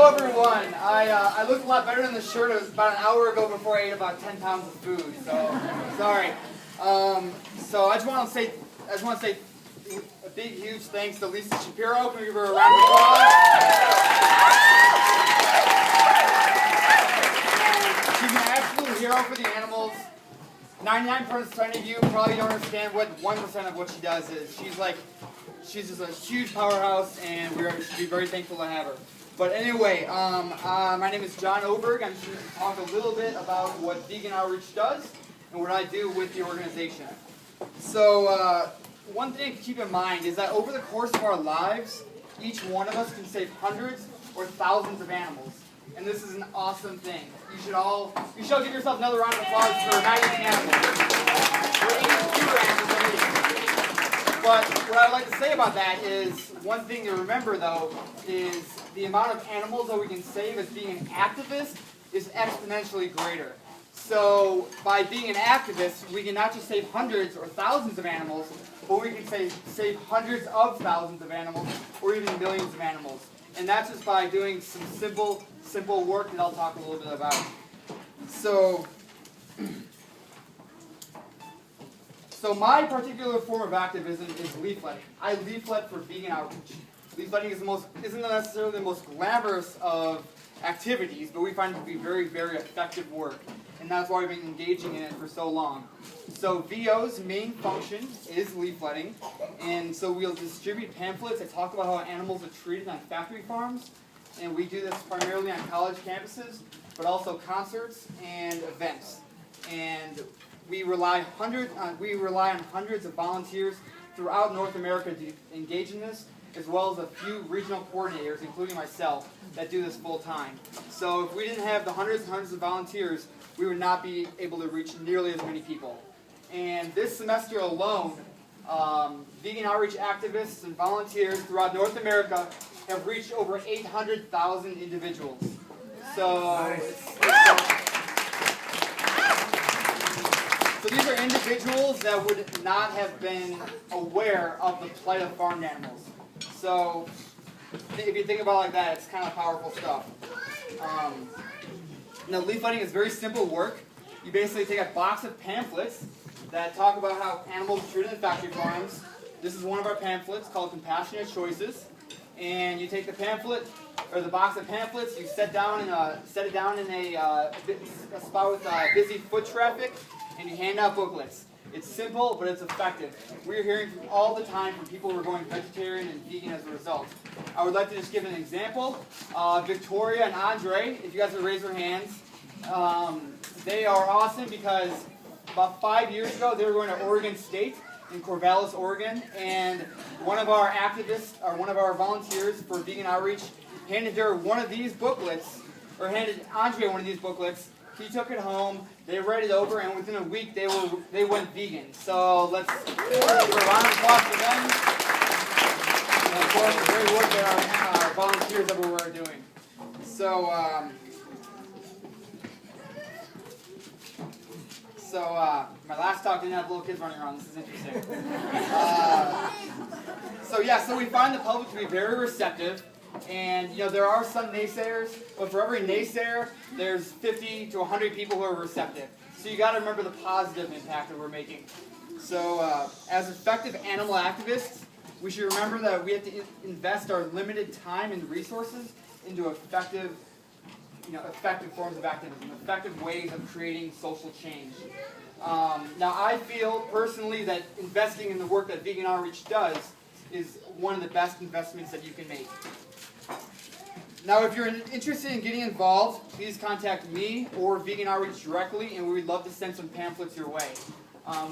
Hello everyone. I look a lot better in the shirt. It was about an hour ago before I ate about 10 pounds of food. So sorry. So I just want to say a big, huge thanks to Lisa Shapiro. Can we give her a round of applause? She's an absolute hero for the animals. 99% of you probably don't understand what 1% of what she does is. She's just a huge powerhouse, and we should be very thankful to have her. But anyway, my name is John Oberg. I'm just going to talk a little bit about what Vegan Outreach does and what I do with the organization. So one thing to keep in mind is that over the course of our lives, each one of us can save hundreds or thousands of animals. And this is an awesome thing. You should all give yourself another round of applause for not eating animals. We're eating fewer animals than eating. But what I would like to say about that is, one thing to remember though, is the amount of animals that we can save as being an activist is exponentially greater. So by being an activist, we can not just save hundreds or thousands of animals, but we can save hundreds of thousands of animals, or even millions of animals. And that's just by doing some simple work that I'll talk a little bit about. So my particular form of activism is leafletting. I leaflet for Vegan Outreach. Leafletting isn't necessarily the most glamorous of activities, but we find it to be very, very effective work. And that's why we've been engaging in it for so long. So VO's main function is leafletting. And so we'll distribute pamphlets that talk about how animals are treated on factory farms. And we do this primarily on college campuses, but also concerts and events. And we rely on hundreds of volunteers throughout North America to engage in this, as well as a few regional coordinators, including myself, that do this full time. So if we didn't have the hundreds and hundreds of volunteers, we would not be able to reach nearly as many people. And this semester alone, vegan outreach activists and volunteers throughout North America have reached over 800,000 individuals. So, so these are individuals that would not have been aware of the plight of farmed animals. So if you think about it like that, it's kind of powerful stuff. Now, leafletting is very simple work. You basically take a box of pamphlets that talk about how animals are treated in factory farms. This is one of our pamphlets called Compassionate Choices. And you take the pamphlet, or the box of pamphlets, you set it down in a spot with busy foot traffic, and you hand out booklets. It's simple, but it's effective. We're hearing all the time from people who are going vegetarian and vegan as a result. I would like to just give an example. Victoria and Andre, if you guys would raise your hands, they are awesome because about 5 years ago they were going to Oregon State in Corvallis, Oregon, and one of our activists, or one of our volunteers for Vegan Outreach, handed her one of these booklets, or handed Andre one of these booklets. He took it home, they read it over, and within a week they went vegan. So let's give a round of applause for them. And of course, the great work that our volunteers everywhere are doing. So, my last talk didn't have little kids running around. This is interesting. So we find the public to be very receptive. And, there are some naysayers, but for every naysayer, there's 50 to 100 people who are receptive. So you got to remember the positive impact that we're making. So as effective animal activists, we should remember that we have to invest our limited time and resources into effective forms of activism, effective ways of creating social change. Now, I feel personally that investing in the work that Vegan Outreach does is one of the best investments that you can make. Now, if you're interested in getting involved, please contact me or Vegan Outreach directly, and we would love to send some pamphlets your way.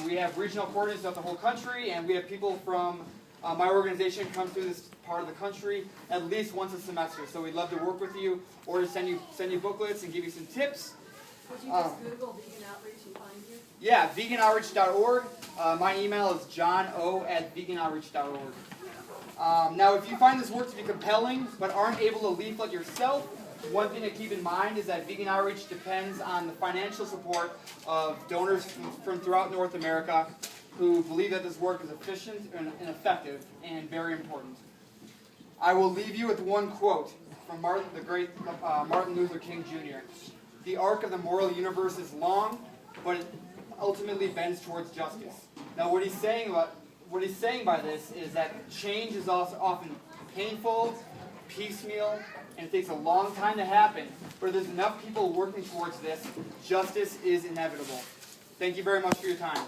We have regional coordinators throughout the whole country, and we have people from my organization come through this part of the country at least once a semester. So we'd love to work with you, or to send you booklets and give you some tips. Would you just Google Vegan Outreach and find you? Yeah, veganoutreach.org. My email is johno@veganoutreach.org. Now, if you find this work to be compelling but aren't able to leaflet yourself, one thing to keep in mind is that Vegan Outreach depends on the financial support of donors from throughout North America who believe that this work is efficient and effective and very important. I will leave you with one quote from the great Martin Luther King Jr. The arc of the moral universe is long, but it ultimately bends towards justice. Now, what he's saying by this is that change is also often painful, piecemeal, and it takes a long time to happen. But if there's enough people working towards this, justice is inevitable. Thank you very much for your time.